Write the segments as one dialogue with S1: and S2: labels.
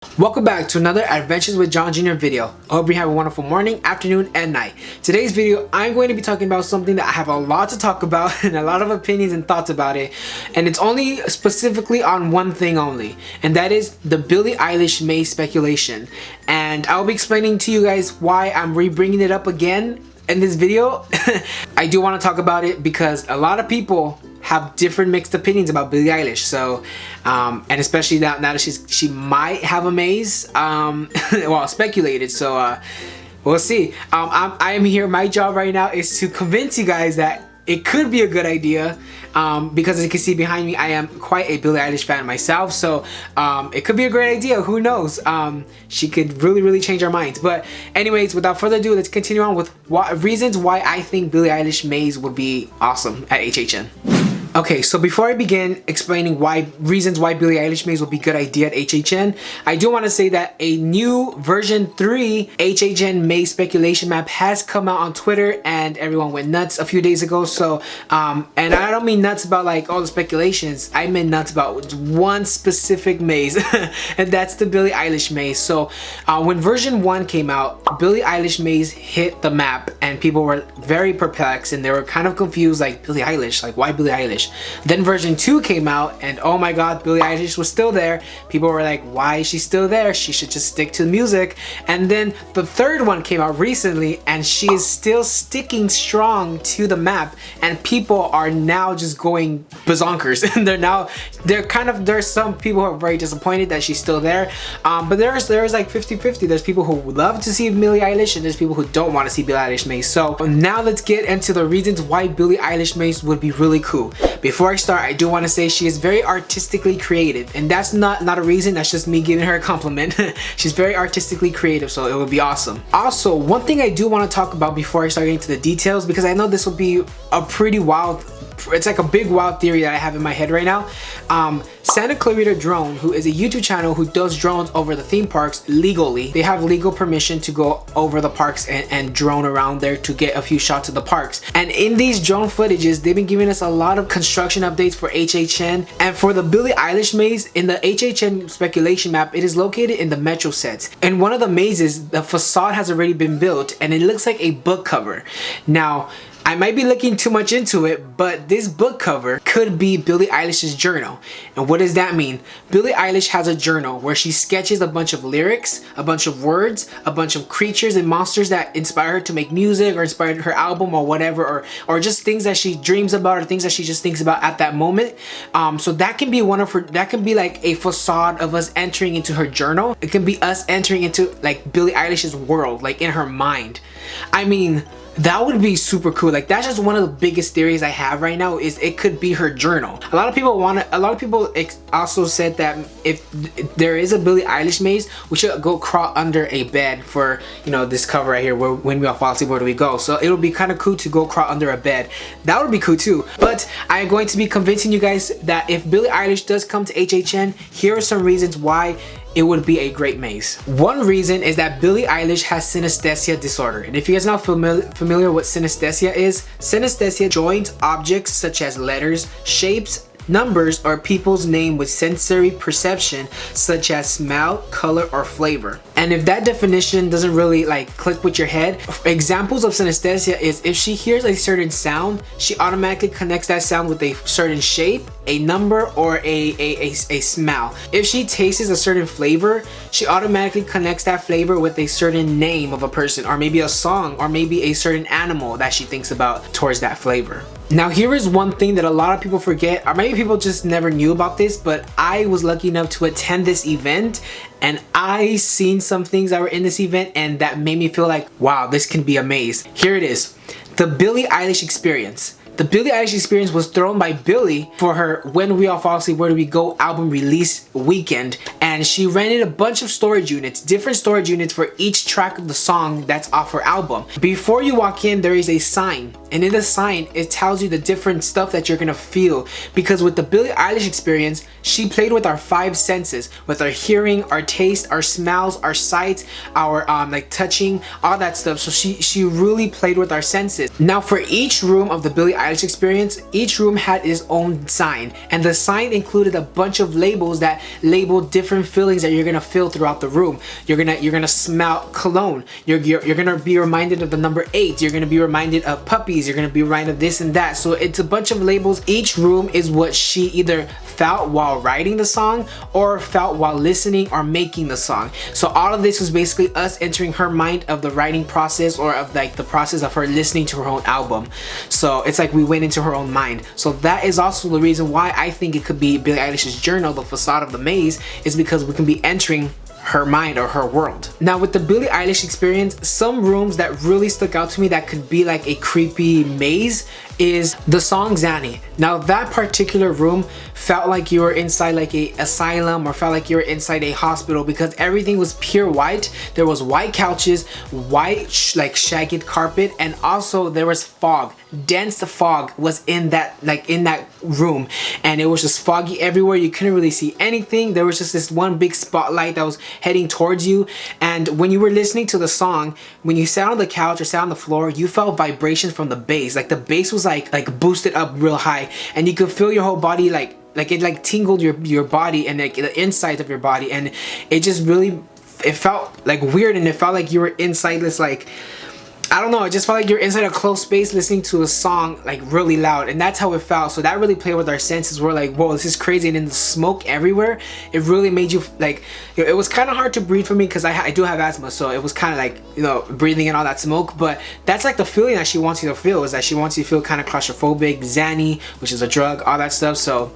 S1: Welcome back to another Adventures with John Jr. video. I hope you have a wonderful morning, afternoon, and night. Today's video, I'm going to be talking about something that I have a lot to talk about and a lot of opinions and thoughts about it. And it's only specifically on one thing only, and that is the Billie Eilish Maze speculation. And I'll be explaining to you guys why I'm bringing it up again in this video. I do want to talk about it because a lot of people have different mixed opinions about Billie Eilish. So and especially now that she might have a maze, well, speculated. So we'll see. I am here, my job right now is to convince you guys that it could be a good idea, because as you can see behind me, I am quite a Billie Eilish fan myself. So it could be a great idea. Who knows? She could really change our minds. But anyways, without further ado, let's continue on with reasons why I think Billie Eilish Maze would be awesome at HHN. Okay, so before I begin explaining reasons why Billie Eilish Maze would be a good idea at HHN, I do want to say that a new version 3 HHN Maze speculation map has come out on Twitter and everyone went nuts a few days ago. So, and I don't mean nuts about like all the speculations, I meant nuts about one specific maze, and that's the Billie Eilish Maze. So, when version 1 came out, Billie Eilish Maze hit the map and people were very perplexed and they were kind of confused, like, Billie Eilish, like, why Billie Eilish? Then version 2 came out and oh my god, Billie Eilish was still there. People were like, why is she still there? She should just stick to music. And then the third one came out recently and she is still sticking strong to the map, and people are now just going bazonkers. And there's some people who are very disappointed that she's still there, but there's like 50-50. There's people who would love to see Billie Eilish and there's people who don't want to see Billie Eilish Maze. So now let's get into the reasons why Billie Eilish Maze would be really cool. Before I start, I do want to say she is very artistically creative, and that's not a reason, that's just me giving her a compliment. She's very artistically creative, so it would be awesome. Also, one thing I do want to talk about before I start getting to the details, because I know this will be a pretty wild, it's like a big wild theory that I have in my head right now. Santa Clarita Drone, who is a YouTube channel who does drones over the theme parks legally. They have legal permission to go over the parks and drone around there to get a few shots of the parks. And in these drone footages, they've been giving us a lot of construction updates for HHN. And for the Billie Eilish Maze, in the HHN speculation map, it is located in the Metro sets. In one of the mazes, the facade has already been built and it looks like a book cover. Now, I might be looking too much into it, but this book cover could be Billie Eilish's journal. And what does that mean? Billie Eilish has a journal where she sketches a bunch of lyrics, a bunch of words, a bunch of creatures and monsters that inspire her to make music or inspired her album or whatever, or just things that she dreams about or things that she just thinks about at that moment. So that can be one of her, that can be like a facade of us entering into her journal. It can be us entering into like Billie Eilish's world, like in her mind. I mean, that would be super cool. Like, that's just one of the biggest theories I have right now, is it could be her journal. A lot of people also said that if there is a Billie Eilish Maze, we should go crawl under a bed for, you know, this cover right here, where when we all fall asleep, where do we go? So it would be kind of cool to go crawl under a bed. That would be cool too. But I'm going to be convincing you guys that if Billie Eilish does come to HHN, here are some reasons why it would be a great maze. One reason is that Billie Eilish has synesthesia disorder. And if you guys are not familiar what synesthesia is, synesthesia joins objects such as letters, shapes, numbers, or people's name with sensory perception such as smell, color, or flavor. And if that definition doesn't really like click with your head, examples of synesthesia is if she hears a certain sound, she automatically connects that sound with a certain shape, a number, or a smell. If she tastes a certain flavor, she automatically connects that flavor with a certain name of a person, or maybe a song, or maybe a certain animal that she thinks about towards that flavor. Now, here is one thing that a lot of people forget, or maybe people just never knew about this, but I was lucky enough to attend this event and I seen some things that were in this event and that made me feel like, wow, this can be a maze. Here it is, the Billie Eilish experience. The Billie Eilish experience was thrown by Billie for her When We All Fall Asleep, Where Do We Go album release weekend, and she rented a bunch of storage units, different storage units for each track of the song that's off her album. Before you walk in, there is a sign, and in the sign, it tells you the different stuff that you're gonna feel, because with the Billie Eilish experience, she played with our 5 senses, with our hearing, our taste, our smells, our sight, our like touching, all that stuff. So she really played with our senses. Now, for each room of the Billie Eilish experience, each room had its own sign, and the sign included a bunch of labels that labeled different different feelings that you're gonna feel throughout the room. You're gonna smell cologne. You're gonna be reminded of the number 8. You're gonna be reminded of puppies. You're gonna be reminded of this and that. So it's a bunch of labels. Each room is what she either felt while writing the song or felt while listening or making the song. So all of this was basically us entering her mind of the writing process, or of like the process of her listening to her own album. So it's like we went into her own mind. So that is also the reason why I think it could be Billie Eilish's journal, the facade of the maze, is because we can be entering her mind or her world. Now with the Billie Eilish experience, some rooms that really stuck out to me that could be like a creepy maze is the song Zanny. Now that particular room felt like you were inside like a asylum, or felt like you were inside a hospital, because everything was pure white. There was white couches, white like shaggy carpet, and also there was fog. Dense fog was in that room, and it was just foggy everywhere. You couldn't really see anything. There was just this one big spotlight that was heading towards you, and when you were listening to the song, when you sat on the couch or sat on the floor, you felt vibrations from the bass. Like the bass was like boosted up real high, and you could feel your whole body like it tingled your body and like the insides of your body, and it just really, it felt like weird, and it felt like you were inside this, like, I don't know, it just felt like you're inside a closed space listening to a song like really loud, and that's how it felt. So that really played with our senses. We're like, whoa, this is crazy. And then the smoke everywhere, it really made you like, it was kind of hard to breathe for me because I do have asthma, so it was kind of like, you know, breathing in all that smoke. But that's like the feeling that she wants you to feel, is that she wants you to feel kind of claustrophobic, Xanny, which is a drug, all that stuff. So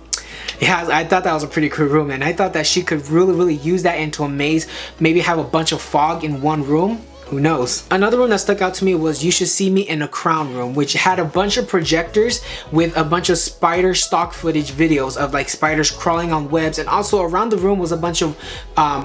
S1: yeah, I thought that was a pretty cool room, and I thought that she could really use that into a maze. Maybe have a bunch of fog in one room. Who knows? Another room that stuck out to me was You Should See Me in a Crown room, which had a bunch of projectors with a bunch of spider stock footage videos of like spiders crawling on webs, and also around the room was a bunch of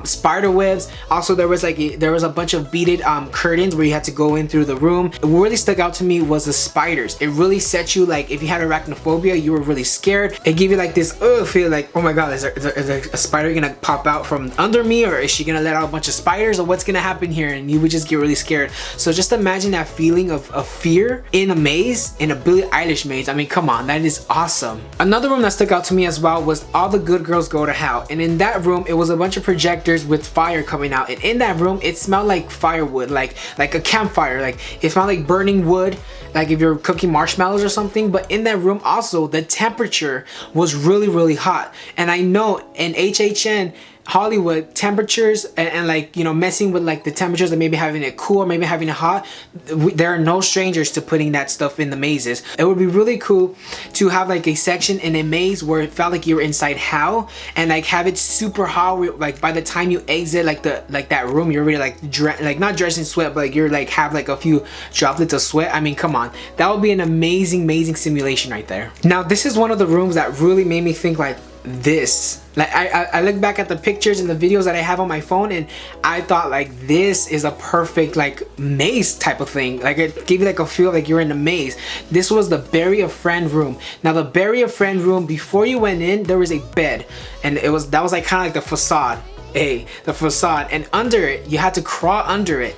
S1: spider webs. Also there was a bunch of beaded curtains where you had to go in through the room. What really stuck out to me was the spiders. It really set you, like, if you had arachnophobia, you were really scared. It gave you like this feel, like, oh my god, is there a spider gonna pop out from under me, or is she gonna let out a bunch of spiders, or what's gonna happen here? And you would just get really scared. So just imagine that feeling of fear in a maze, in a Billie Eilish maze. I mean, come on, that is awesome. Another room that stuck out to me as well was All the Good Girls Go to Hell, and in that room it was a bunch of projectors with fire coming out, and in that room it smelled like firewood, like a campfire. Like it smelled like burning wood, like if you're cooking marshmallows or something. But in that room also the temperature was really hot, and I know in HHN Hollywood, temperatures and like, you know, messing with like the temperatures and maybe having it cool or maybe having it hot, there are no strangers to putting that stuff in the mazes. It would be really cool to have like a section in a maze where it felt like you were inside hell, and like have it super hot where, like, by the time you exit like that room, you're really like not dressed in sweat, but like you're like have like a few droplets of sweat. I mean, come on, that would be an amazing simulation right there. Now this is one of the rooms that really made me think like this. Like I look back at the pictures and the videos that I have on my phone, and I thought like this is a perfect like maze type of thing. Like it gave you like a feel like you're in a maze. This was the Bury a Friend room. Now the Bury a Friend room, before you went in there was a bed, and that was like kind of like the facade. The facade, and under it you had to crawl under it.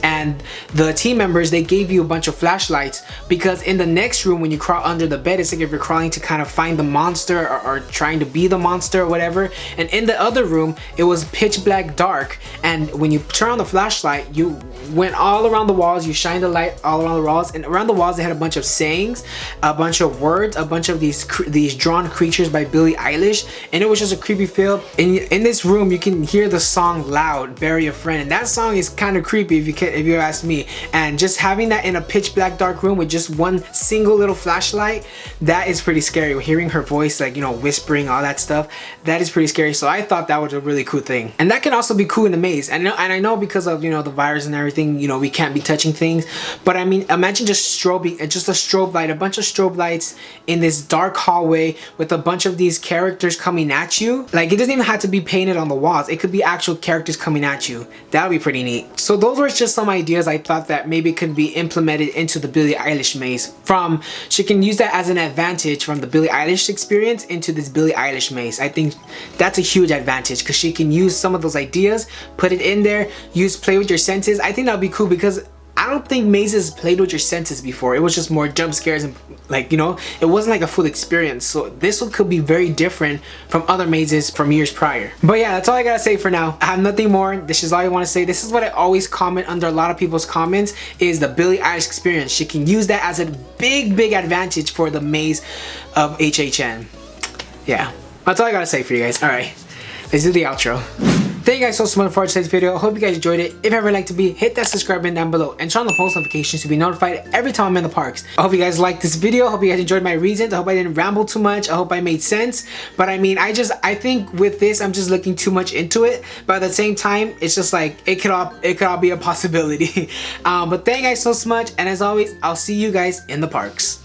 S1: And the team members, they gave you a bunch of flashlights, because in the next room when you crawl under the bed, it's like if you're crawling to kind of find the monster, or trying to be the monster or whatever. And in the other room it was pitch black dark, and when you turn on the flashlight you went all around the walls, you shined the light all around the walls, and around the walls they had a bunch of sayings, a bunch of words, a bunch of these drawn creatures by Billie Eilish, and it was just a creepy feel. In this room you can hear the song loud, Bury a Friend, and that song is kind of creepy if you ask me. And just having that in a pitch black dark room with just one single little flashlight, that is pretty scary. Hearing her voice, like, you know, whispering, all that stuff, that is pretty scary. So I thought that was a really cool thing, and that can also be cool in the maze. And I know because of, you know, the virus and everything, you know, we can't be touching things, but I mean, imagine just a strobe light, a bunch of strobe lights in this dark hallway with a bunch of these characters coming at you. Like, it doesn't even have to be painted on the walls, it could be actual characters coming at you. That would be pretty neat. So those were just some ideas I thought that maybe could be implemented into the Billie Eilish maze. She can use that as an advantage from the Billie Eilish experience into this Billie Eilish maze. I think that's a huge advantage, because she can use some of those ideas, put it in there, play with your senses. I think that would be cool, because I don't think mazes played with your senses before. It was just more jump scares and like, you know, it wasn't like a full experience. So this one could be very different from other mazes from years prior. But yeah, that's all I gotta say for now. I have nothing more. This is all I want to say. This is what I always comment under a lot of people's comments, is the Billie Eilish experience. She can use that as a big advantage for the maze of HHN. Yeah, that's all I gotta say for you guys. All right, let's do the outro. Thank you guys so much for today's video. I hope you guys enjoyed it. If you ever like to be, hit that subscribe button down below and turn on the post notifications to be notified every time I'm in the parks. I hope you guys liked this video. I hope you guys enjoyed my reasons. I hope I didn't ramble too much. I hope I made sense. But I mean, I think with this, I'm just looking too much into it. But at the same time, it's just like, it could all be a possibility. But thank you guys so much. And as always, I'll see you guys in the parks.